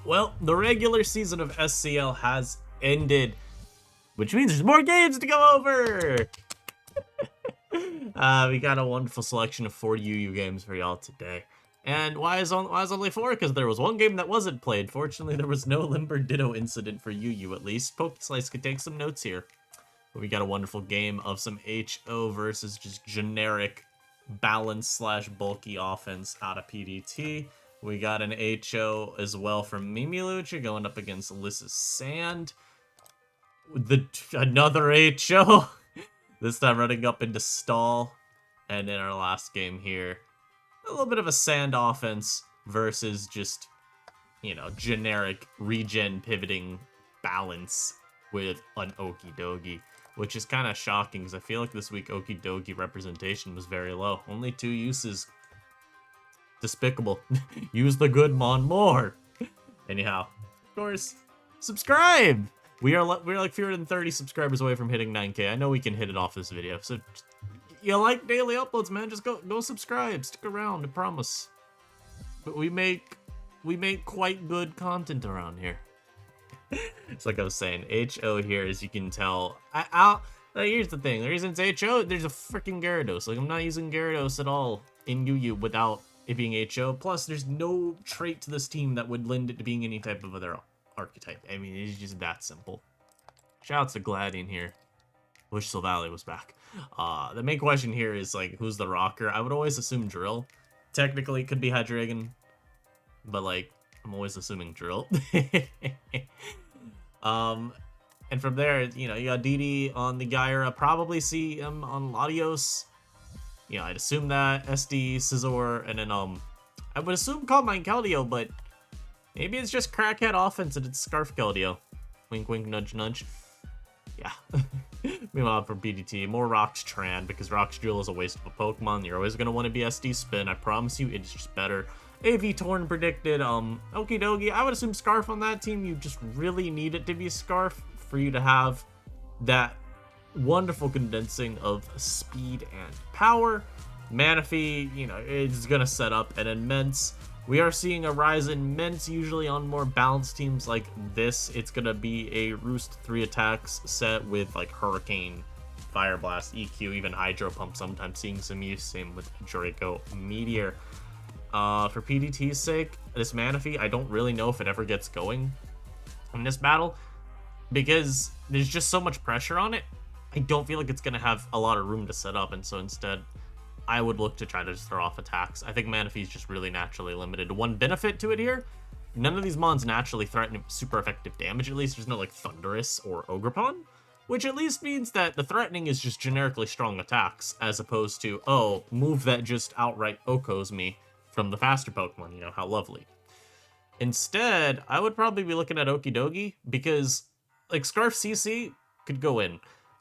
Well, the regular season of SCL has ended, which means there's more games to go over. We got a wonderful selection of 4 YuYu games for y'all today. And why is only 4? Because there was one game that wasn't played. Fortunately, there was no Limber Ditto incident for YuYu, at least. PokeSlice could take some notes here. But we got a wonderful game of some HO versus just generic balance / bulky offense out of PDT. We got an HO as well from Mimilucha going up against Alyssa's Sand. Another HO. This time running up into Stall. And in our last game here, a little bit of a Sand offense versus just, generic regen pivoting balance with an Okidogi. Which is kind of shocking because I feel like this week Okidogi representation was very low. Only 2 uses. Despicable. Use the good mon more. Anyhow, of course, subscribe. We're like fewer than 30 subscribers away from hitting 9K. I know we can hit it off this video. So you like daily uploads, man? Just go subscribe. Stick around. I promise. But we make quite good content around here. It's like I was saying, HO here, as you can tell. Here's the thing. The reason it's HO, there's a freaking Gyarados. Like, I'm not using Gyarados at all in YuYu without it being HO. Plus, there's no trait to this team that would lend it to being any type of other archetype. I mean, it's just that simple. Shouts to Gladian here. Wish Silvally was back. The main question here is, like, who's the rocker? I would always assume Drill. Technically, it could be Hydreigon. But, like, I'm always assuming Drill. And from there, you got DD on the Gyara, probably see him on Latios. I'd assume that SD, Scizor, and then I would assume Calm-Mind Keldeo, but maybe it's just Crackhead offense and it's Scarf Keldeo. Wink, wink, nudge, nudge. Yeah. Meanwhile, for BDT, more Rocks Tran, because Rocks Drill is a waste of a Pokemon. You're always going to want to be SD Spin. I promise you, it's just better. AV Torn predicted, Okidogi. I would assume Scarf on that team. You just really need it to be Scarf for you to have that wonderful condensing of speed and power. Manaphy, is going to set up an immense. We are seeing a rise in Mints, usually on more balanced teams like this. It's going to be a Roost 3 attacks set with, like, Hurricane, Fire Blast, EQ, even Hydro Pump, sometimes seeing some use. Same with Draco Meteor. For PDT's sake, this Manaphy, I don't really know if it ever gets going in this battle, because there's just so much pressure on it. I don't feel like it's going to have a lot of room to set up, and so instead, I would look to try to just throw off attacks. I think Manaphy is just really naturally limited. One benefit to it here, none of these mons naturally threaten super effective damage. At least there's no, like, Thundurus or Ogerpon, which at least means that the threatening is just generically strong attacks, as opposed to, oh, move that just outright Okos me from the faster Pokemon, how lovely. Instead, I would probably be looking at Okidogi, because, like, Scarf CC could go in.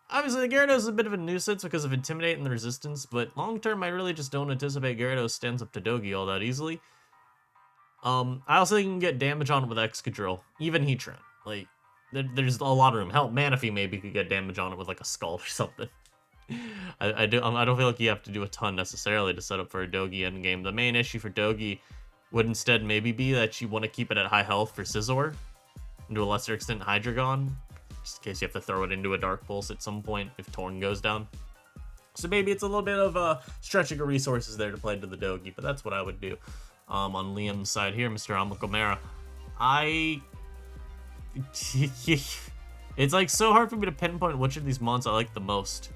Obviously, the Gyarados is a bit of a nuisance because of Intimidate and the Resistance, but long-term, I really just don't anticipate Gyarados stands up to Dogi all that easily. I also think you can get damage on it with Excadrill, even Heatran. Like, there's a lot of room. Hell, Manaphy maybe could get damage on it with, like, a Skull or something. I don't feel like you have to do a ton necessarily to set up for a Dogi endgame. The main issue for Dogi would instead maybe be that you want to keep it at high health for Scizor, and to a lesser extent Hydreigon, just in case you have to throw it into a Dark Pulse at some point if Torn goes down. So maybe it's a little bit of stretching of resources there to play into the Dogi, but that's what I would do. On Liam's side here, Mr. Amukamara, it's like so hard for me to pinpoint which of these mons I like the most.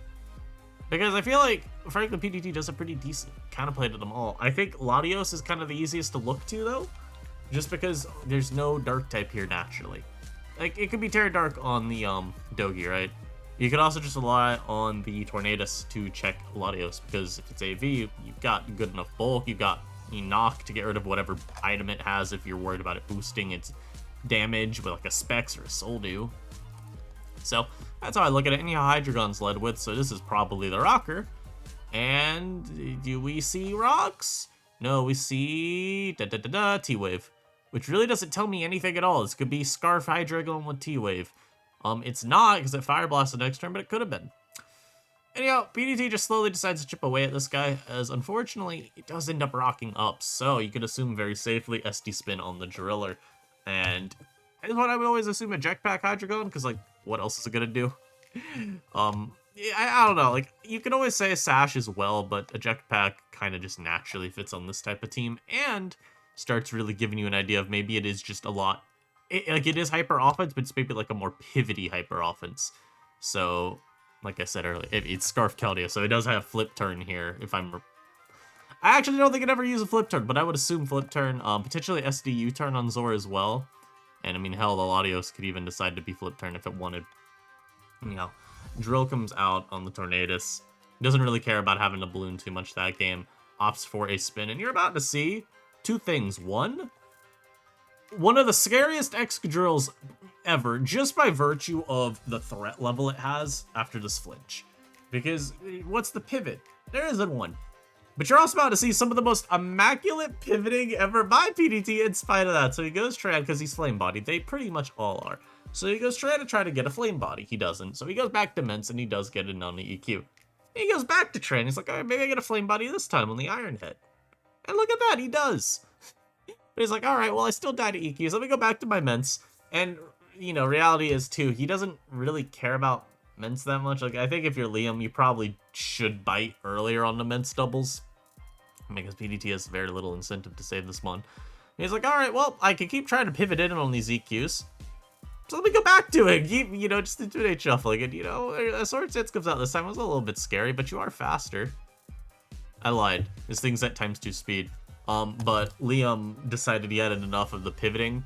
Because I feel like, frankly, PDT does a pretty decent counterplay to them all. I think Latios is kind of the easiest to look to, though, just because there's no Dark type here naturally. Like, it could be Terra Dark on the Dogi, right? You could also just rely on the Tornadus to check Latios, because if it's AV, you've got good enough bulk, you've got Knock to get rid of whatever item it has if you're worried about it boosting its damage with, like, a Specs or a Soldew. So, that's how I look at it. Anyhow, Hydreigon's led with, so this is probably the rocker. And do we see rocks? No, we see T-Wave, which really doesn't tell me anything at all. This could be Scarf Hydreigon with T-Wave. It's not, because it Fire Blast the next turn, but it could have been. Anyhow, PDT just slowly decides to chip away at this guy, as unfortunately, it does end up rocking up, so you could assume very safely SD Spin on the Driller. And that's what I would always assume a Jetpack Hydreigon, because, like, what else is it gonna do? Yeah, I don't know. Like, you can always say Sash as well, but a Jetpack kind of just naturally fits on this type of team and starts really giving you an idea of maybe it is just a lot. It is hyper offense, but it's maybe like a more pivoty hyper offense. So, like I said earlier, it's Scarf Keldeo, so it does have flip turn here. I actually don't think it ever used a flip turn, but I would assume flip turn. Potentially SDU turn on Zor as well. And I mean, hell, the Latios could even decide to be flip turn if it wanted. You know, Drill comes out on the Tornadus. Doesn't really care about having to balloon too much that game. Opts for a spin, and you're about to see two things. One of the scariest Excadrills ever, just by virtue of the threat level it has after this flinch. Because what's the pivot? There isn't one. But you're also about to see some of the most immaculate pivoting ever by PDT in spite of that. So he goes Trad because he's Flame Body. They pretty much all are. So he goes Trad to try to get a Flame Body. He doesn't. So he goes back to Mince and he does get it on the EQ. He goes back to Trad. He's like, all right, maybe I get a Flame Body this time on the Iron Head. And look at that, he does. But he's like, all right, well, I still died to EQ, so let me go back to my Mince. And, you know, reality is, too, he doesn't really care about Mince that much. Like, I think if you're Liam, you probably should bite earlier on the Mince doubles. Because PDT has very little incentive to save this mon. And he's like, all right, well, I can keep trying to pivot in on these EQs. So let me go back to it. Keep, you know, just intimidate shuffling. And, you know, a Sword Stance comes out this time. It was a little bit scary, but you are faster. I lied. This thing's at ×2 speed. But Liam decided he had enough of the pivoting.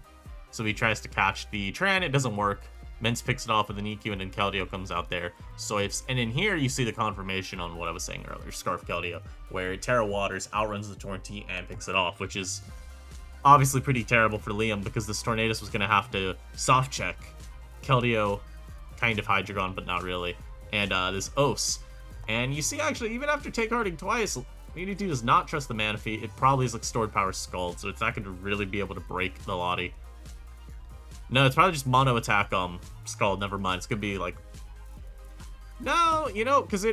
So he tries to catch the Tran. It doesn't work. Mince picks it off with an EQ, and then Keldeo comes out there, swipes. And in here, you see the confirmation on what I was saying earlier, Scarf Keldeo, where Terra Waters outruns the Tornti and picks it off, which is obviously pretty terrible for Liam, because this Tornadus was going to have to soft check Keldeo, kind of Hydreigon, but not really, and this Os. And you see, actually, even after take harding twice, PDT does not trust the Manaphy. It probably is like Stored Power Scald, so it's not going to really be able to break the Lottie. No, it's probably just mono attack Scald, never mind. It's gonna be like, no, you know, because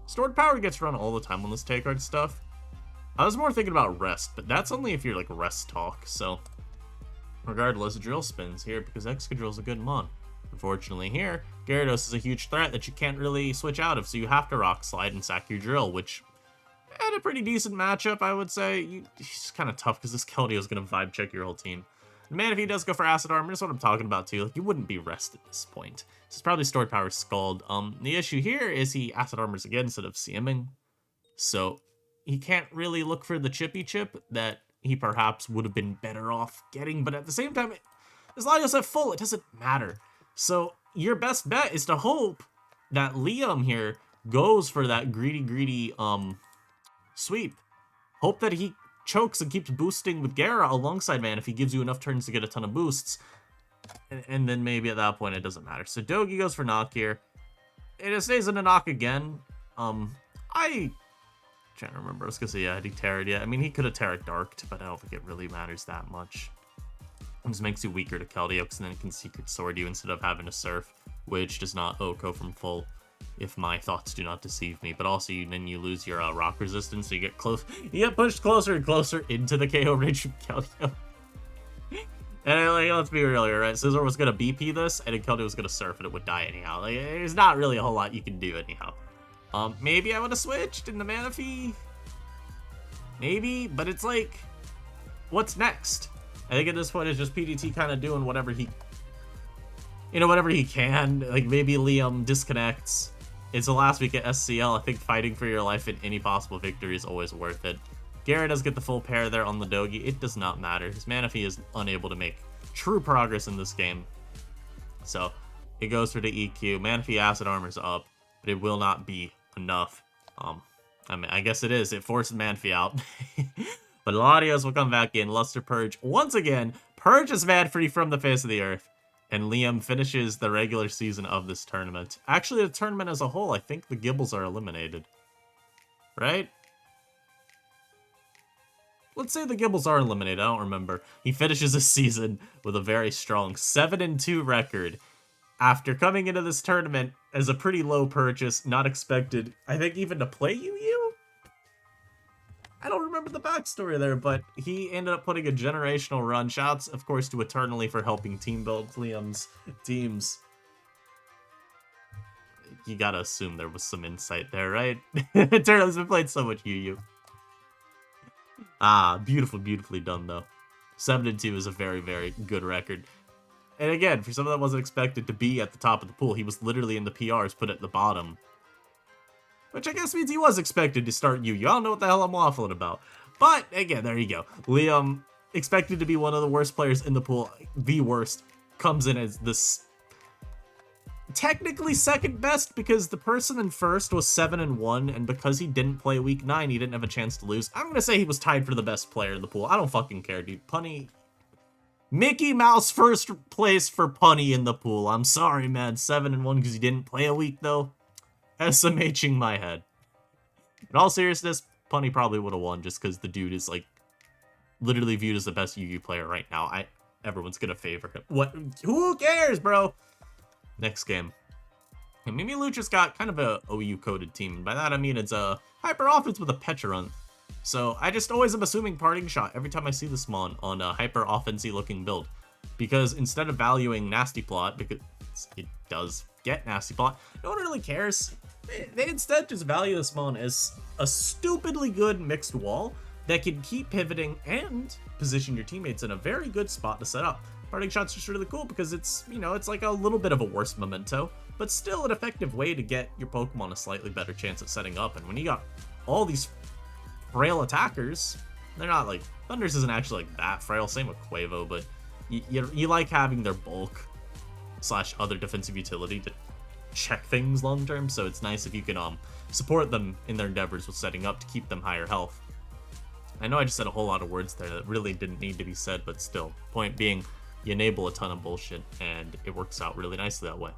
Stored Power gets run all the time on this take hard stuff. I was more thinking about rest, but that's only if you're like rest talk. So regardless, Drill spins here because Excadrill's a good mon. Unfortunately here, Gyarados is a huge threat that you can't really switch out of, so you have to Rock Slide and sack your Drill, which had a pretty decent matchup, I would say. It's kind of tough because this Keldeo is going to vibe check your whole team. Man, if he does go for Acid Armor, that's what I'm talking about too. Like, you wouldn't be rest at this point. So it's probably Stored Power Scald. The issue here is he Acid Armors again instead of CMing. So he can't really look for the Chippy Chip that he perhaps would have been better off getting. But at the same time, as long as it's full, it doesn't matter. So your best bet is to hope that Liam here goes for that greedy sweep. Hope that he chokes and keeps boosting with Gyara alongside Man if he gives you enough turns to get a ton of boosts. And then maybe at that point it doesn't matter. So Dogi goes for knock here. It stays in a knock again. I can't remember. I was gonna say, yeah, he Terra'd. Yeah, I mean, he could have Terra Darked, but I don't think it really matters that much. It just makes you weaker to Keldeo, because then it can Secret Sword you instead of having to Surf, which does not OHKO from full, if my thoughts do not deceive me. But also, then you lose your rock resistance, so you get close. You get pushed closer and closer into the KO range from Keldeo. And like, let's be real here, right? Scizor was gonna BP this, and then Keldeo was gonna Surf, and it would die anyhow. Like, there's not really a whole lot you can do anyhow. Maybe I would have switched in the Manaphy. Maybe, but it's like, what's next? I think at this point it's just PDT kind of doing whatever he, whatever he can. Like, maybe Liam disconnects. It's the last week at SCL. I think fighting for your life in any possible victory is always worth it. Gyara does get the full pair there on the Dogi. It does not matter. His Manaphy is unable to make true progress in this game. So, he goes for the EQ. Manaphy Acid Armor's up, but it will not be enough. I mean, I guess it is. It forces Manaphy out. But Latios will come back in. Luster Purge. Once again, purges Manaphy from the face of the earth. And Liam finishes the regular season of this tournament. Actually, the tournament as a whole, I think the Gibbles are eliminated. Right? Let's say the Gibbles are eliminated. I don't remember. He finishes the season with a very strong 7-2 record. After coming into this tournament as a pretty low purchase, not expected, I think, even to play YuYu? I don't remember the backstory there, but he ended up putting a generational run. Shouts, of course, to Eternally for helping team build Liam's teams. You gotta assume there was some insight there, right? Eternally's been playing so much YuYu. Ah, beautifully done, though. 7-2 is a very, very good record. And again, for someone that wasn't expected to be at the top of the pool, he was literally in the PRs, put at the bottom. Which I guess means he was expected to start YuYu. I don't know what the hell I'm waffling about. But, again, there you go. Liam, expected to be one of the worst players in the pool, the worst, comes in as this technically second best because the person in first was 7-1, and because he didn't play week 9, he didn't have a chance to lose. I'm gonna say he was tied for the best player in the pool. I don't fucking care, dude. Punny. Mickey Mouse first place for Punny in the pool. I'm sorry, man. 7-1 because he didn't play a week, though. SMHing my head. In all seriousness, Punny probably would have won just because the dude is, like, literally viewed as the best YuYu player right now. Everyone's gonna favor him. What? Who cares, bro? Next game. And Mimilucha's got kind of a OU-coded team. And by that, I mean it's a hyper offense with a Pecha run. So I just always am assuming Parting Shot every time I see this mon on a hyper offensy looking build. Because instead of valuing Nasty Plot, because it does get Nasty Plot, no one really cares. They instead just value this mon as a stupidly good mixed wall that can keep pivoting and position your teammates in a very good spot to set up. Parting Shot's just really cool because it's, you know, it's like a little bit of a worse memento, but still an effective way to get your Pokemon a slightly better chance at setting up. And when you got all these frail attackers, they're not like, Thundurus isn't actually like that frail, same with Quavo, but you like having their bulk / other defensive utility to check things long term, so it's nice if you can support them in their endeavors with setting up to keep them higher health. I know I just said a whole lot of words there that really didn't need to be said, but still, point being, you enable a ton of bullshit, and it works out really nicely that way.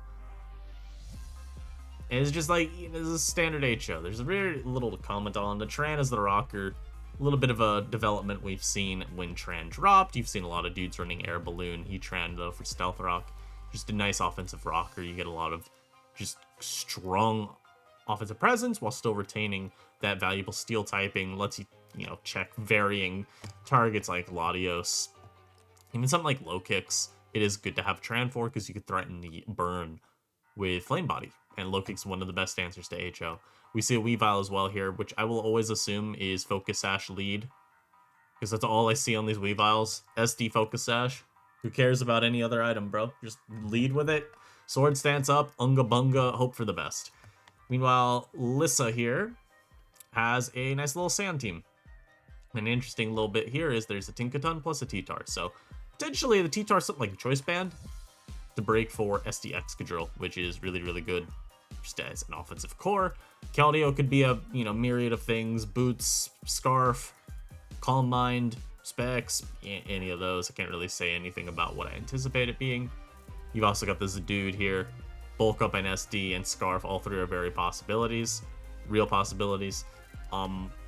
And it's just like, you know, this is a standard HO. There's very little to comment on. The Tran is the rocker. A little bit of a development we've seen when Tran dropped. You've seen a lot of dudes running Air Balloon. He Tran, though, for Stealth Rock. Just a nice offensive rocker. You get a lot of just strong offensive presence while still retaining that valuable steel typing. Lets you, you know, check varying targets like Latios. Even something like low kicks, it is good to have Tran for because you could threaten the burn with Flame Body. And low kick's one of the best answers to HO. We see a Weavile as well here, which I will always assume is Focus Sash lead. Because that's all I see on these Weaviles. SD Focus Sash. Who cares about any other item, bro? Just lead with it. Sword stance up, Unga Bunga, hope for the best. Meanwhile, Lissa here has a nice little sand team. An interesting little bit here is there's a Tinkaton plus a T-Tar. So potentially the T-Tar is something like a choice band to break for SD Excadrill, which is really, really good just as an offensive core. Keldeo could be a, you know, myriad of things. Boots, Scarf, Calm Mind, Specs, any of those. I can't really say anything about what I anticipate it being. You've also got this dude here, Bulk Up and SD and Scarf. All three are very possibilities, real possibilities.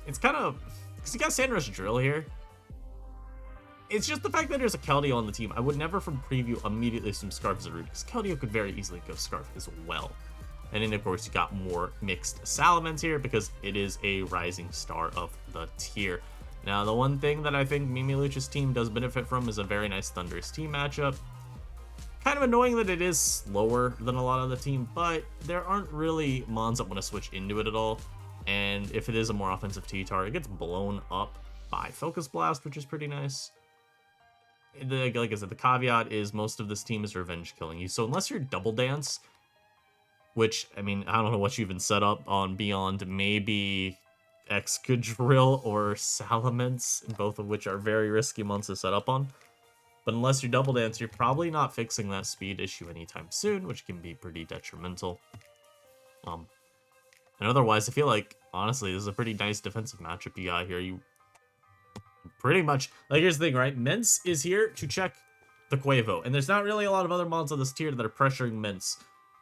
It's kind of, because you got Sandrush Drill here. It's just the fact that there's a Keldeo on the team. I would never from preview immediately assume Scarf is a root, because Keldeo could very easily go Scarf as well. And then, of course, you got more mixed Salamence here because it is a rising star of the tier. Now, the one thing that I think Mimilucha's team does benefit from is a very nice Thundurus team matchup. Kind of annoying that it is slower than a lot of the team, but there aren't really mons that want to switch into it at all. And if it is a more offensive T-Tar, it gets blown up by Focus Blast, which is pretty nice. Like I said, the caveat is most of this team is revenge killing you. So unless you're Double Dance, which, I mean, I don't know what you even set up on beyond maybe Excadrill or Salamence, both of which are very risky mons to set up on. But unless you're Double Dance, you're probably not fixing that speed issue anytime soon, which can be pretty detrimental. And otherwise, I feel like, honestly, this is a pretty nice defensive matchup you got here. You pretty much, like, here's the thing, right? Mince is here to check the Quavo, and there's not really a lot of other mons on this tier that are pressuring Mince.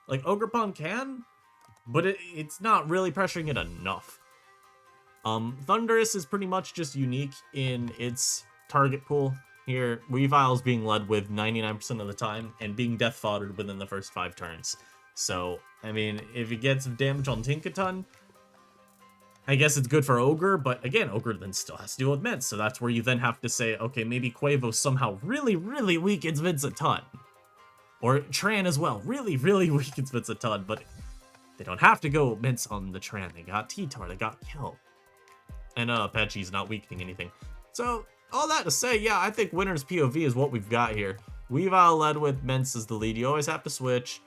Like, Ogerpon can, but it's not really pressuring it enough. Thundurus is pretty much just unique in its target pool. Here, Weavile's being led with 99% of the time and being death foddered within the first 5 turns. So, I mean, if it gets damage on Tinkaton, I guess it's good for Ogre, but again, Ogre then still has to deal with Mints, so that's where you then have to say, okay, maybe Quavo somehow really, really weakens Mints a ton. Or Tran as well, really, really weakens Mints a ton, but they don't have to go Mints on the Tran. They got T-Tar, they got Kill. And Apache's not weakening anything. So, all that to say, yeah, I think winner's POV is what we've got here. Weavile led with Mints as the lead. You always have to switch.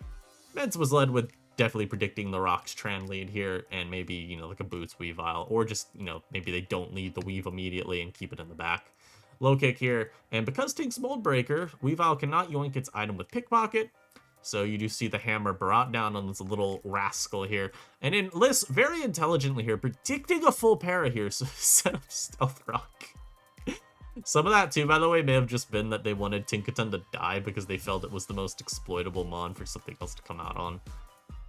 Mints was led with definitely predicting the Rock's Tran lead here, and maybe, you know, like a Boots Weavile, or just, you know, maybe they don't lead the Weave immediately and keep it in the back. Low kick here, and because Tink's Mold Breaker, Weavile cannot yoink its item with Pickpocket, so you do see the hammer brought down on this little rascal here. And in Liss, very intelligently here, predicting a full para here, so set up Stealth Rock. Some of that too, by the way, may have just been that they wanted Tinkaton to die because they felt it was the most exploitable mon for something else to come out on.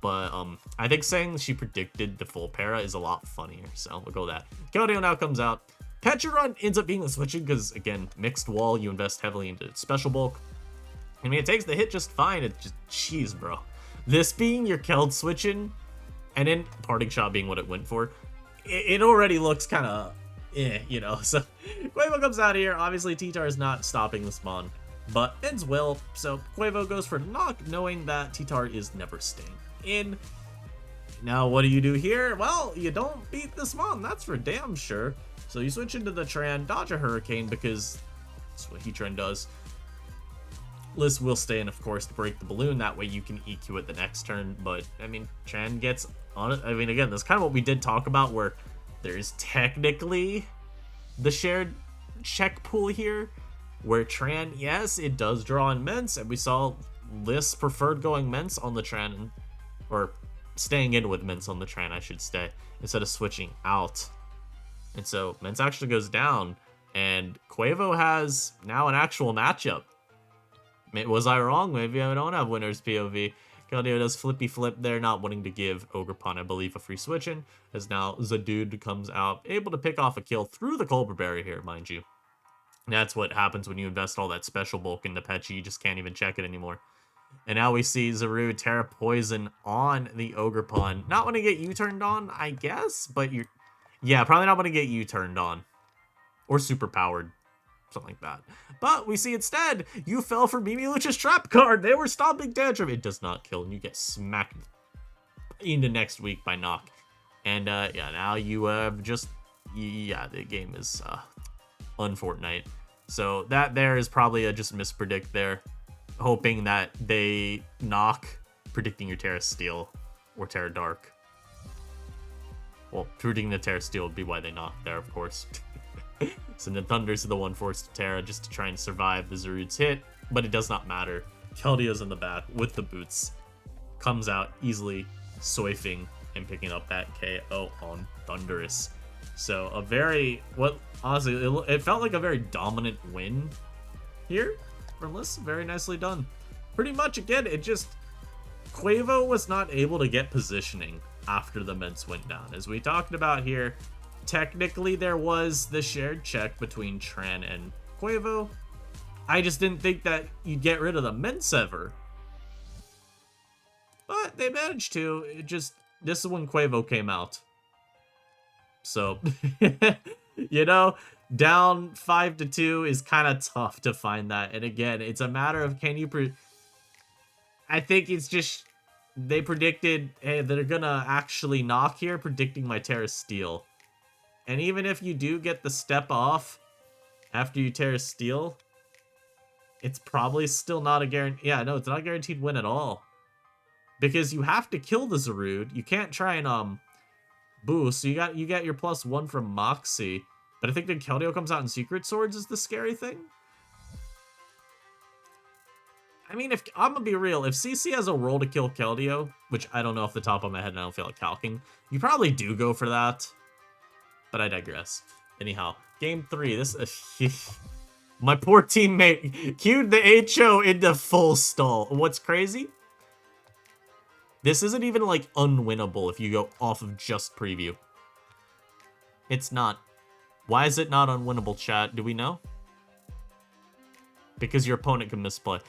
But I think saying she predicted the full para is a lot funnier, so we'll go with that. Keldeo now comes out. Pecharon ends up being the switching because, again, mixed wall, you invest heavily into special bulk. I mean, it takes the hit just fine. It's just, jeez, bro. This being your Keld switching, and then Parting Shot being what it went for, it already looks kind of, you know. So, Quavo comes out here. Obviously, T-Tar is not stopping the spawn, but ends will. So, Quavo goes for knock, knowing that T-Tar is never staying in. Now, what do you do here? Well, you don't beat the spawn, that's for damn sure. So, you switch into the Tran, dodge a Hurricane, because that's what Heatran does. Liz will stay in, of course, to break the balloon. That way you can EQ it the next turn. But, I mean, Tran gets on it. I mean, again, that's kind of what we did talk about, where there's technically the shared check pool here, where Tran, yes, it does draw in Ments, and we saw Liz preferred going Ments on the Tran, or staying in with Ments on the Tran, I should say, instead of switching out. And so Ments actually goes down, and Quavo has now an actual matchup. Was I wrong? Maybe I don't have winner's POV. Keldeo does flippy flip there, not wanting to give Ogerpon, I believe, a free switch in, as now Zadude comes out, able to pick off a kill through the Culver Berry here, mind you. And that's what happens when you invest all that special bulk into Pechi, you just can't even check it anymore. And now we see Zarude Terra Poison on the Ogerpon. Not want to get U-turned on, I guess, but you're... Yeah, probably not want to get U-turned on. Or super powered. Something like that. But we see instead, you fell for Mimilucha's trap card. They were stomping Tantrum. It does not kill, and you get smacked into next week by knock. And yeah, now you have just, yeah, the game is unfortunate. So that there is probably a just mispredict there, hoping that they knock, predicting your Terra Steel or Terra Dark. Well, predicting the Terra Steel would be why they knock there, of course. So the Thunders are the one forced to Terra just to try and survive the Zarude's hit, but it does not matter. Keldeo's in the back with the boots, comes out easily, soifing and picking up that KO on Thunderous. So a very, honestly, it felt like a very dominant win here from Liss. Very nicely done. Pretty much, again, it just, Quavo was not able to get positioning after the Ments went down. As we talked about here, technically, there was the shared check between Tran and Quavo. I just didn't think that you'd get rid of the Ments ever. But they managed to. It just, this is when Quavo came out. So, you know, down 5-2 is kind of tough to find that. And again, it's a matter of can you... I think it's just, they predicted, hey, they're gonna actually knock here, predicting my Terra Steel. And even if you do get the step off after you Terra Steel, it's probably still not a guarantee. Yeah, no, it's not a guaranteed win at all. Because you have to kill the Zarude. You can't try and boost. So you get your +1 from Moxie. But I think then Keldeo comes out in Secret Swords is the scary thing. I mean, if I'm gonna be real, if CC has a role to kill Keldeo, which I don't know off the top of my head and I don't feel like calcing, you probably do go for that. But I digress. Anyhow, game 3. This my poor teammate cued the HO into full stall. What's crazy? This isn't even like unwinnable if you go off of just preview. It's not. Why is it not unwinnable, chat? Do we know? Because your opponent can misplay.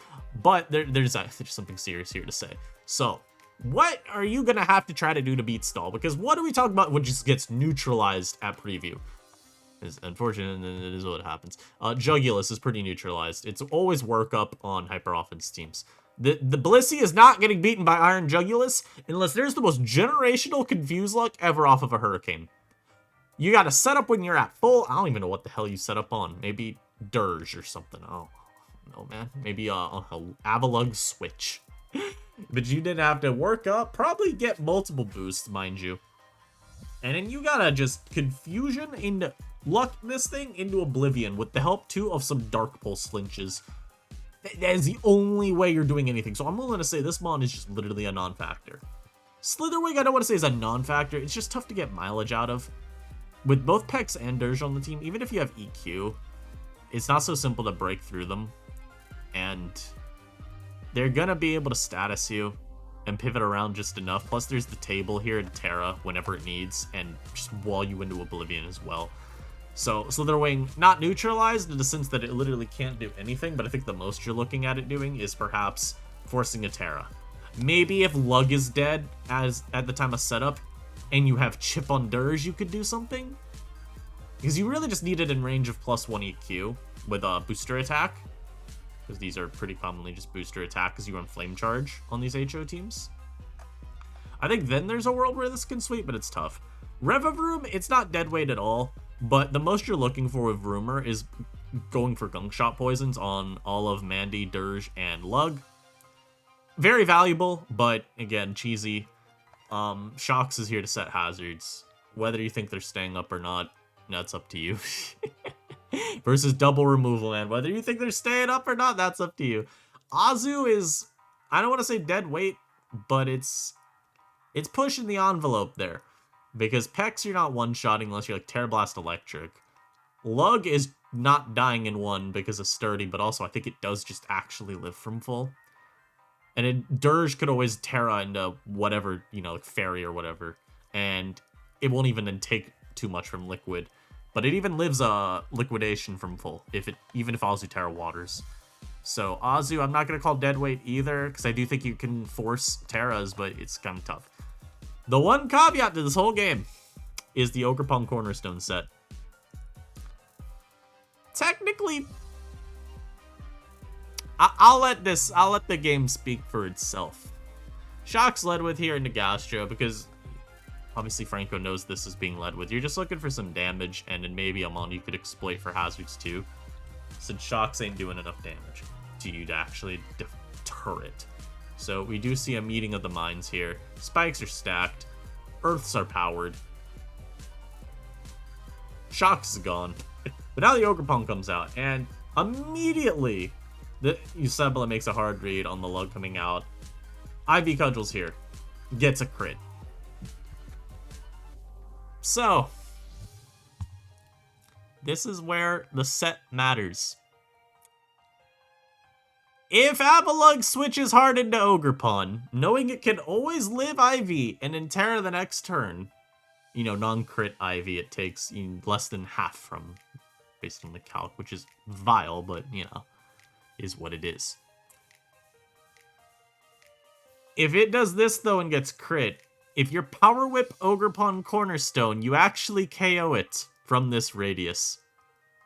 But there's something serious here to say. So, What are you going to have to try to do to beat Stall? Because what are we talking about when just gets neutralized at preview? It's unfortunate, and it is what happens. Jugulus is pretty neutralized. It's always work up on hyper offense teams. The Blissey is not getting beaten by Iron Jugulus unless there's the most generational confuse luck ever off of a Hurricane. You got to set up when you're at full. I don't even know what the hell you set up on. Maybe Dirge or something. Oh, no, man. Maybe a Avalug switch. But you didn't have to work up. Probably get multiple boosts, mind you. And then you gotta just confusion into luck this thing into oblivion with the help too of some Dark Pulse flinches. That is the only way you're doing anything. So I'm willing to say this mon is just literally a non-factor. Slitherwing I don't want to say is a non-factor. It's just tough to get mileage out of. With both Pex and Dirge on the team, even if you have EQ, it's not so simple to break through them. And they're gonna be able to status you and pivot around just enough. Plus there's the table here in Terra whenever it needs and just wall you into oblivion as well. So Slitherwing not neutralized in the sense that it literally can't do anything, but I think the most you're looking at it doing is perhaps forcing a Terra. Maybe if Lug is dead as at the time of setup and you have Chip on Dirge, you could do something. Because you really just need it in range of +1 EQ with a booster attack. Because these are pretty commonly just booster attack because you run Flame Charge on these HO teams. I think then there's a world where this can sweep, but it's tough. Revavroom, it's not dead weight at all, but the most you're looking for with Vroomer is going for Gunk Shot poisons on all of Mandy, Dirge, and Lug. Very valuable, but again, cheesy. Shocks is here to set hazards. Whether you think they're staying up or not, that's up to you. Versus double removal, and whether you think they're staying up or not, that's up to you. Azu is, I don't want to say dead weight, but it's pushing the envelope there. Because Pex, you're not one-shotting unless you're like Terra Blast Electric. Lug is not dying in one because of Sturdy, but also I think it does just actually live from full. And Dirge could always Terra into whatever, like Fairy or whatever. And it won't even then take too much from Liquid. But it even lives liquidation from full, even if Azu Terra waters. So Azu, I'm not going to call dead weight either, because I do think you can force Terras, but it's kind of tough. The one caveat to this whole game is the Ogerpon Cornerstone set. Technically, I'll let the game speak for itself. Shock's led with here into Gastro, because obviously Franco knows this is being led with. You're just looking for some damage, and then maybe a mon you could exploit for hazards too. Since Shocks ain't doing enough damage to you to actually deter it. So we do see a meeting of the minds here. Spikes are stacked. Earths are powered. Shocks is gone. But now the Ogerpon comes out, and immediately Sabella makes a hard read on the Lug coming out. Ivy Cudgels here. Gets a crit. So, this is where the set matters. If Avalug switches hard into Ogerpon, knowing it can always live Ivy and then Terra the next turn, non-crit Ivy, it takes less than half from, based on the calc, which is vile, but, is what it is. If it does this, though, and gets crit, if you Power Whip Ogerpon Cornerstone, you actually KO it from this radius.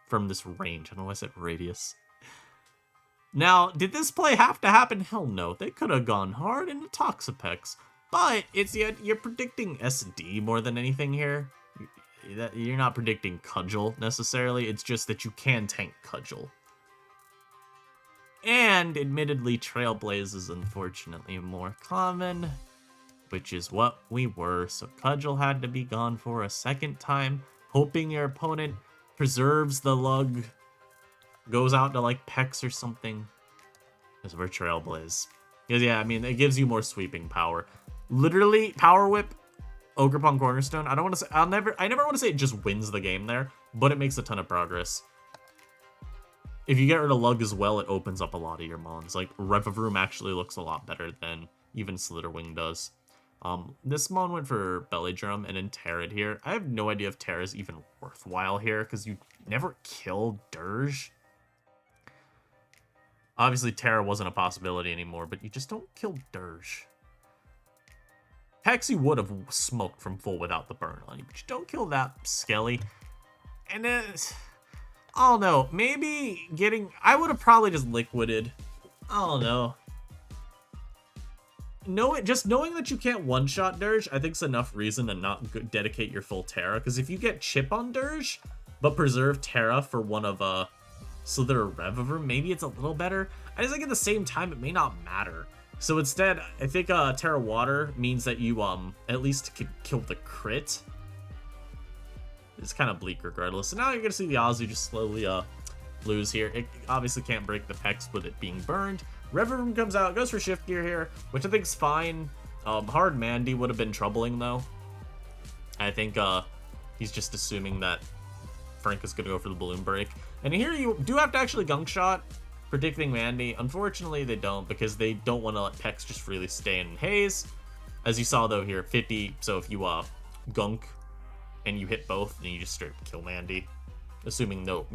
From this range. I don't know why I said radius. Now, did this play have to happen? Hell no. They could have gone hard into Toxapex. But you're predicting SD more than anything here. You're not predicting Cudgel, necessarily. It's just that you can tank Cudgel. And, admittedly, Trailblaze is unfortunately more common, which is what we were. So Cudgel had to be gone for a second time, hoping your opponent preserves the Lug, goes out to like Pex or something. Because we're Trailblaze. Because yeah, I mean, it gives you more sweeping power. Literally, Power Whip, Ogerpon Cornerstone. I don't want to say, I never want to say it just wins the game there, but it makes a ton of progress. If you get rid of Lug as well, it opens up a lot of your mons. Like, Revavroom actually looks a lot better than even Slitherwing does. This mon went for Belly Drum and then Terra here. I have no idea if Terra is even worthwhile here, because you never kill Dirge. Obviously, Terra wasn't a possibility anymore, but you just don't kill Dirge. Pexy would have smoked from full without the burn on you, but you don't kill that Skelly. And I don't know, maybe I would have probably just liquided. I don't know. Just knowing that you can't one-shot Dirge, I think is enough reason to not dedicate your full Terra. Because if you get Chip on Dirge, but preserve Terra for one of Slither or Reviver, maybe it's a little better. I just think at the same time, it may not matter. So instead, I think Terra Water means that you at least can kill the crit. It's kind of bleak regardless. So now you're going to see the Azu just slowly lose here. It obviously can't break the Pex with it being burned. Reverend comes out, goes for Shift Gear here, which I think is fine. Hard Mandy would have been troubling though. I think he's just assuming that Frank is going to go for the Balloon Break. And here you do have to actually Gunk Shot, predicting Mandy. Unfortunately, they don't, because they don't want to let Pex just freely stay in Haze. As you saw though here, 50, so if you Gunk and you hit both, then you just straight kill Mandy. Assuming no,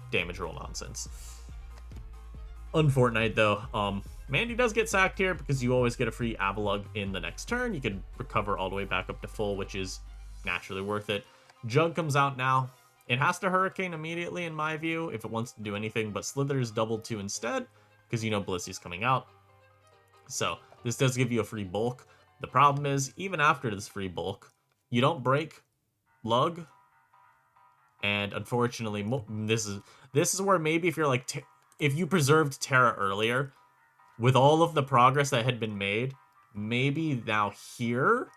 damage roll nonsense. Unfortunate though, Mandy does get sacked here because you always get a free Avalugg in the next turn. You can recover all the way back up to full, which is naturally worth it. Jug comes out now. It has to Hurricane immediately, in my view, if it wants to do anything, but Slither's double 2 instead, because Blissy's coming out. So, this does give you a free bulk. The problem is, even after this free bulk, you don't break Lug, and unfortunately, this is where maybe if you're like, if you preserved Terra earlier, with all of the progress that had been made, maybe now here,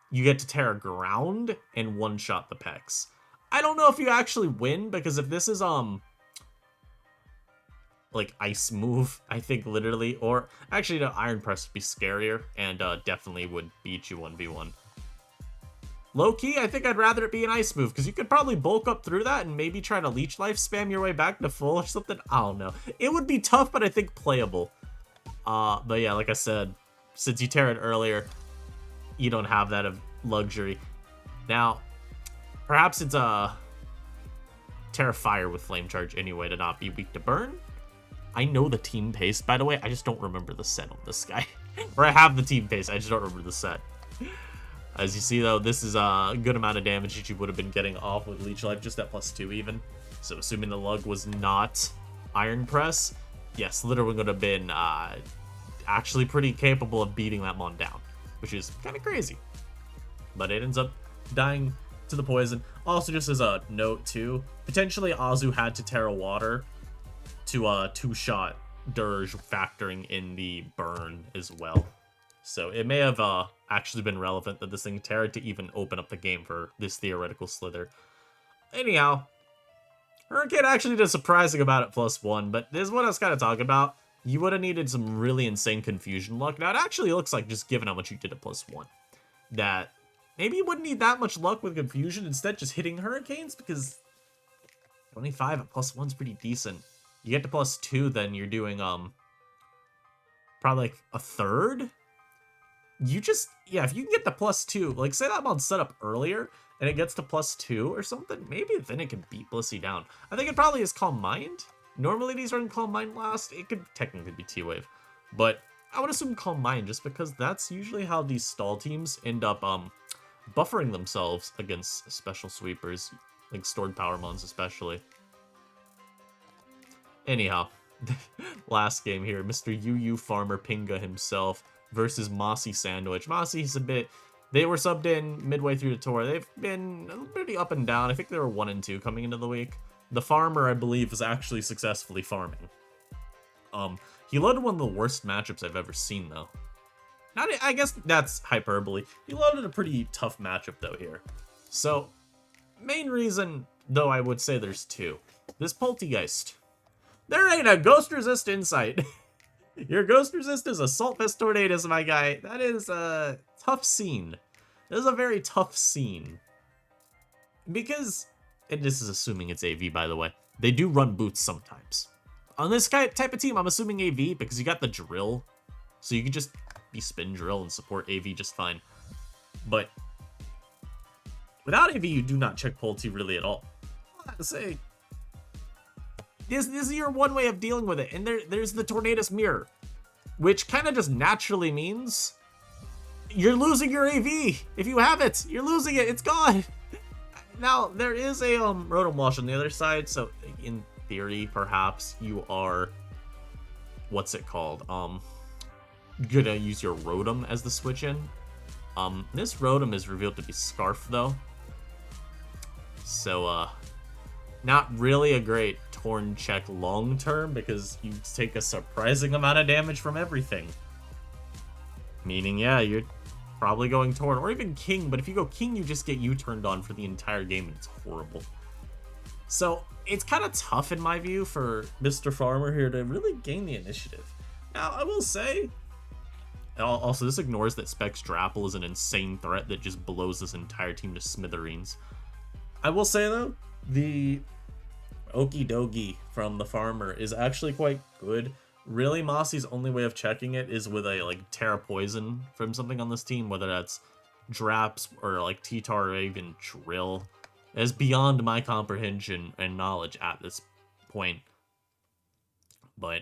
you get to Terra Ground and one-shot the Pex. I don't know if you actually win, because if this is, like, Ice Move, I think, literally, or, actually, no, Iron Press would be scarier, and, definitely would beat you 1v1. Low-key, I think I'd rather it be an Ice Move, because you could probably bulk up through that and maybe try to Leech Life spam your way back to full or something. I don't know. It would be tough, but I think playable. But yeah, like I said, since you tear it earlier, you don't have that of luxury. Now, perhaps it's Terra Fire with Flame Charge anyway to not be weak to burn. I know the team pace, by the way. I just don't remember the set on this guy. Or I have the team pace, I just don't remember the set. As you see, though, this is a good amount of damage that you would have been getting off with Leech Life, just at +2 even. So assuming the Lug was not Iron Press, yes, literally would have been actually pretty capable of beating that Mon down, which is kind of crazy. But it ends up dying to the poison. Also, just as a note, too, potentially Azu had to Terra Water to two-shot Dirge, factoring in the burn as well. So it may have actually been relevant that this thing Terra to even open up the game for this theoretical Slither. Anyhow, Hurricane actually did surprising about it +1, but this is what I was kind of talking about. You would have needed some really insane confusion luck. Now, it actually looks like, just given how much you did at +1, that maybe you wouldn't need that much luck with confusion, instead just hitting Hurricanes, because 25 at +1 is pretty decent. You get to +2, then you're doing probably like a third. You just, yeah, if you can get to +2, like say that Mon's set up earlier and it gets to +2 or something, maybe then it can beat Blissey down. I think it probably is Calm Mind. Normally these run Calm Mind last. It could technically be T-Wave, but I would assume Calm Mind, just because that's usually how these stall teams end up buffering themselves against special sweepers, like stored power mons especially. Anyhow, last game here, Mr. YuYu Farmer Pinga himself versus Mossy Sandwich. Mossy's a bit, they were subbed in midway through the tour. They've been pretty up and down. I think they were 1 and 2 coming into the week. The farmer, I believe, is actually successfully farming. He loaded one of the worst matchups I've ever seen, though. I guess that's hyperbole. He loaded a pretty tough matchup, though, here. So, main reason, though, I would say there's 2. This Poltegeist. There ain't a Ghost Resist Insight. Your Ghost Resist is Assault Fist Tornadus, my guy. That is a tough scene. This is a very tough scene. Because, and this is assuming it's AV, by the way, they do run boots sometimes. On this type of team, I'm assuming AV because you got the drill. So you can just be spin drill and support AV just fine. But without AV, you do not check Polty really at all. I have to say, this is your one way of dealing with it. And there's the Tornadus Mirror, which kind of just naturally means You're losing your AV. If you have it, you're losing it. It's gone. Now, there is a Rotom Wash on the other side, so in theory, perhaps you are, what's it called? Gonna use your Rotom as the switch in. This Rotom is revealed to be Scarf, though. So, not really a great Torn check long term, because you take a surprising amount of damage from everything. Meaning, yeah, you're probably going Torn, or even King, but if you go King, you just get U-turned on for the entire game, and it's horrible. So, it's kind of tough, in my view, for Mr. Farmer here to really gain the initiative. Now, I will say, also, this ignores that Specs Drapple is an insane threat that just blows this entire team to smithereens. I will say, though, the Okie Dokie from the Farmer is actually quite good. Really, Mossy's only way of checking it is with a, like, Terra Poison from something on this team, whether that's Draps or, like, T-Tar or even Drill. It is beyond my comprehension and knowledge at this point. But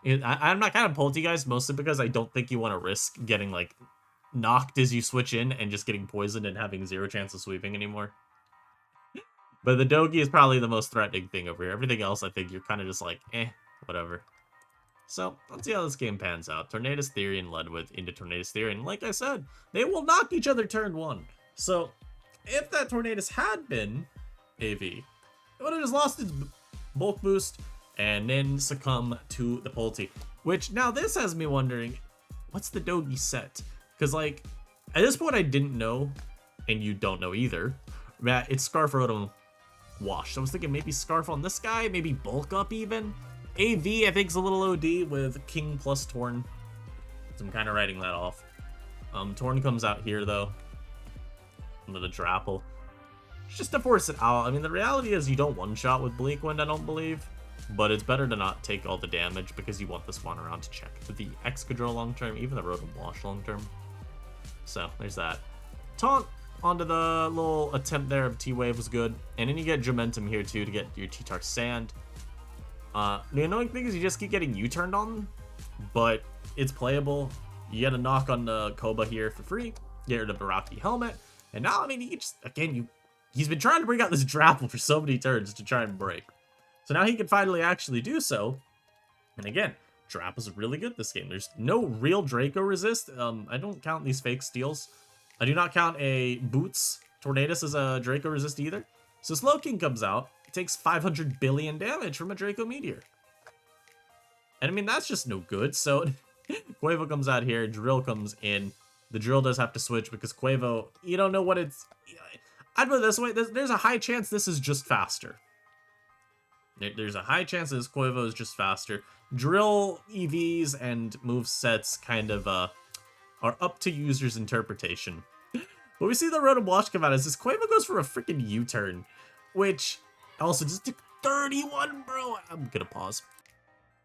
I'm not kind of pulled to you guys, mostly because I don't think you want to risk getting, like, knocked as you switch in and just getting poisoned and having zero chance of sweeping anymore. But the Dogi is probably the most threatening thing over here. Everything else, I think you're kind of just like, whatever. So, let's see how this game pans out. Tornadus Therian led with into Tornadus Therian. Like I said, they will knock each other turn one. So, if that Tornadus had been AV, it would have just lost its bulk boost and then succumb to the Polty. Which, now this has me wondering, what's the Dogi set? Because, like, at this point I didn't know, and you don't know either, that it's Scarf Rotom Wash. So I was thinking maybe Scarf on this guy, maybe bulk up even. AV, I think, is a little OD with King plus Torn. So I'm kind of writing that off. Torn comes out here, though, under the Drapple. Just to force it out. I mean, the reality is you don't one-shot with Bleak Wind, I don't believe. But it's better to not take all the damage because you want this one around to check the Excadrill long-term, even the Rotom Wash long-term. So, there's that. Taunt onto the little attempt there of T-Wave was good. And then you get Jumentum here, too, to get your T-Tar Sand. The annoying thing is you just keep getting U-turned on, but it's playable. You get a knock on the Koba here for free. Get rid of the Rocky Helmet. And now, I mean, he just, again, he's been trying to bring out this Drapple for so many turns to try and break. So now he can finally actually do so. And again, Drapple's really good this game. There's no real Draco resist. I don't count these fake steals. I do not count a Boots Tornadus as a Draco resist either. So Slowking comes out. It takes 500 billion damage from a Draco Meteor. And I mean, that's just no good. So Quavo comes out here. Drill comes in. The Drill does have to switch because Quavo, you don't know what it's... I'd put it this way. There's a high chance this is just faster. There's a high chance this Quavo is just faster. Drill EVs and movesets kind of are up to users' interpretation. But we see the Rotom Wash come out as this Quavo goes for a freaking U-turn, which also just took 31, bro. I'm gonna pause.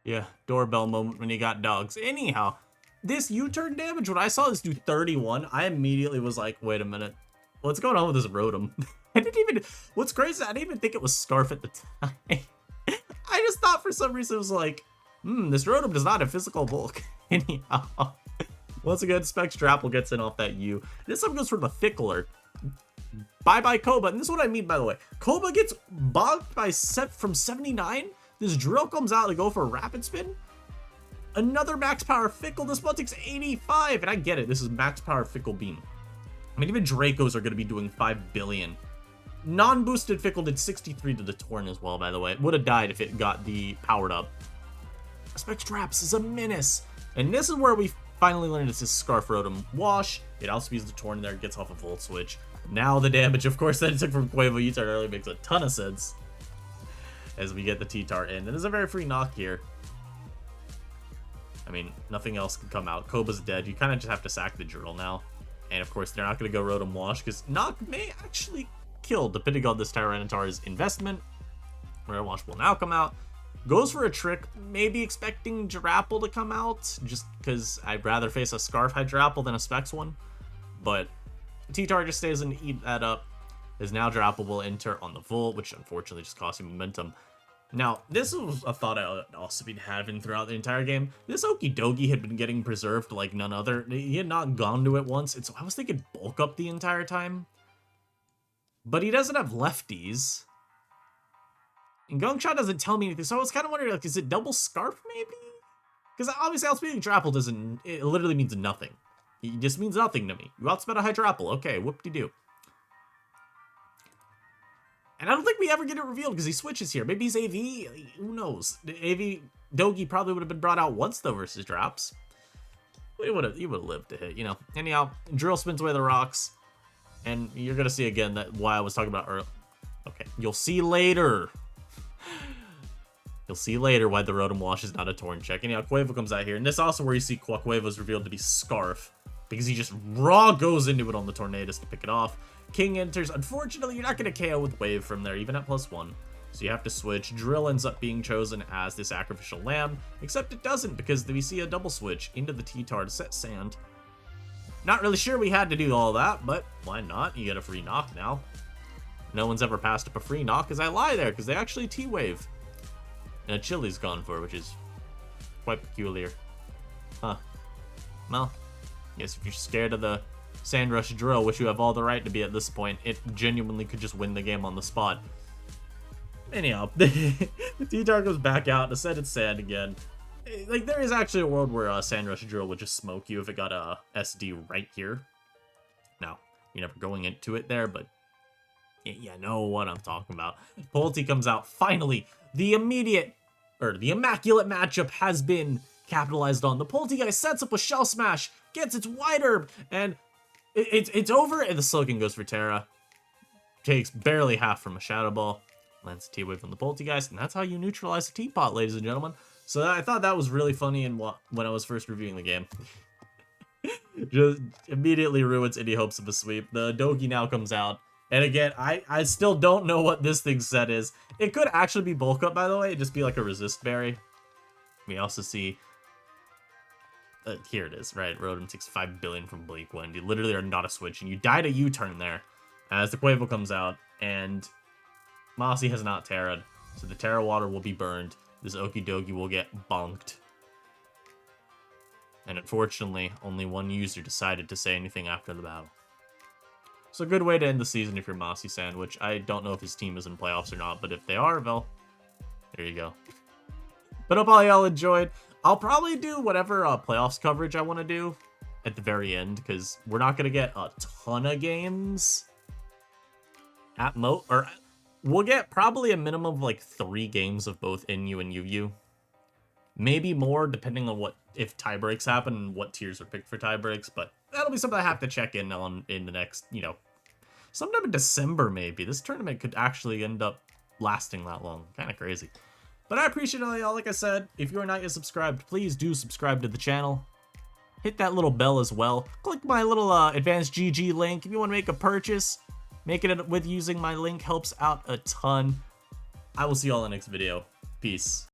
Yeah, doorbell moment when you got dogs. Anyhow, this U-turn damage, when I saw this do 31, I immediately was like, wait a minute. What's going on with this Rotom? What's crazy, I didn't even think it was Scarf at the time. I just thought for some reason it was like, this Rotom does not have physical bulk. Anyhow, once again, Specs Drapple gets in off that U. This time goes for the Fickler. Bye-bye Koba. And this is what I mean, by the way. Koba gets bogged by from 79. This Drill comes out to go for a Rapid Spin. Another max power Fickle. This one takes 85. And I get it. This is max power Fickle Beam. I mean, even Dracos are going to be doing 5 billion. Non-boosted Fickle did 63 to the Torn as well, by the way. It would have died if it got the powered up. Specs Traps is a menace. And this is where we finally learned it's a Scarf Rotom Wash. It also uses the Torn there, gets off a Volt Switch. Now the damage, of course, that it took from Quavo U-turn earlier makes a ton of sense. As we get the T-Tar in. And there's a very free knock here. I mean, nothing else can come out. Koba's dead. You kind of just have to sack the Drill now. And of course, they're not going to go Rotom Wash because knock may actually kill, depending on this Tyranitar's investment. Rotom Wash will now come out. Goes for a trick, maybe expecting Drapple to come out, just because I'd rather face a Scarf Hydrapple than a Specs one. But T-Tar just stays and eat that up. As now Drapple will enter on the Volt, which unfortunately just costs you momentum. Now, this was a thought I had also been having throughout the entire game. This Okidogi had been getting preserved like none other. He had not gone to it once, and so I was thinking bulk up the entire time. But he doesn't have lefties. And Gongcha doesn't tell me anything, so I was kind of wondering, like, is it double Scarf, maybe? Because obviously outspeeding Drapple doesn't, it literally means nothing. It just means nothing to me. You outspeed a Hydrapple, okay, whoop-de-doo. And I don't think we ever get it revealed because he switches here. Maybe he's AV, who knows? AV Dogi probably would have been brought out once though versus Drops. He would have lived to hit, you know. Anyhow, Drill spins away the rocks. And you're gonna see again that why I was talking about earlier. Okay, you'll see later. You'll see later why the Rotom Wash is not a Torn check. Anyhow, Quavo comes out here. And this is also where you see Quaquavo's revealed to be Scarf. Because he just raw goes into it on the Tornadus to pick it off. King enters. Unfortunately, you're not going to KO with Wave from there, even at +1. So you have to switch. Drill ends up being chosen as the sacrificial lamb. Except it doesn't, because we see a double switch into the T-Tar to set Sand. Not really sure we had to do all that, but why not? You get a free knock now. No one's ever passed up a free knock, because I lie there, because they actually T-Wave. And a Chili's gone for, which is quite peculiar. Huh. Well, guess if you're scared of the Sand Rush Drill, which you have all the right to be at this point, it genuinely could just win the game on the spot. Anyhow, the T-Tar goes back out to set its Sand again. Like, there is actually a world where Sand Rush Drill would just smoke you if it got a SD right here. Now, you're never going into it there, but you know what I'm talking about. Polty comes out. Finally, the immaculate matchup has been capitalized on. The Polty guy sets up a Shell Smash, gets its White Herb, and it's over, and the Slogan goes for Terra. Takes barely half from a Shadow Ball. Lands a T-Wave from the Polty guys, and that's how you neutralize a Teapot, ladies and gentlemen. So I thought that was really funny when I was first reviewing the game. Just immediately ruins any hopes of a sweep. The Dogi now comes out. And again, I still don't know what this thing's set is. It could actually be bulk up, by the way. It'd just be like a resist berry. We also see... here it is, right? Rotom takes 5 billion from Bleak Wind. You literally are not a switch, and you died a U-turn there. As the Quavo comes out, and Mossy has not Terra'd. So the Terra Water will be burned. This Okidogi will get bonked. And unfortunately, only one user decided to say anything after the battle. So a good way to end the season if you're Mossy Sandwich. I don't know if his team is in playoffs or not, but if they are, well, there you go. But hope all y'all enjoyed. I'll probably do whatever playoffs coverage I want to do at the very end, because we're not going to get a ton of games at we'll get probably a minimum of like 3 games of both NU and UU. Maybe more, depending on if tie breaks happen and what tiers are picked for tie breaks, but that'll be something I have to check in on in the next, sometime in December maybe. This tournament could actually end up lasting that long. Kind of crazy. But I appreciate all y'all. Like I said, if you are not yet subscribed, please do subscribe to the channel. Hit that little bell as well. Click my little advanced GG link if you want to make a purchase. Making it with using my link helps out a ton. I will see y'all in the next video. Peace.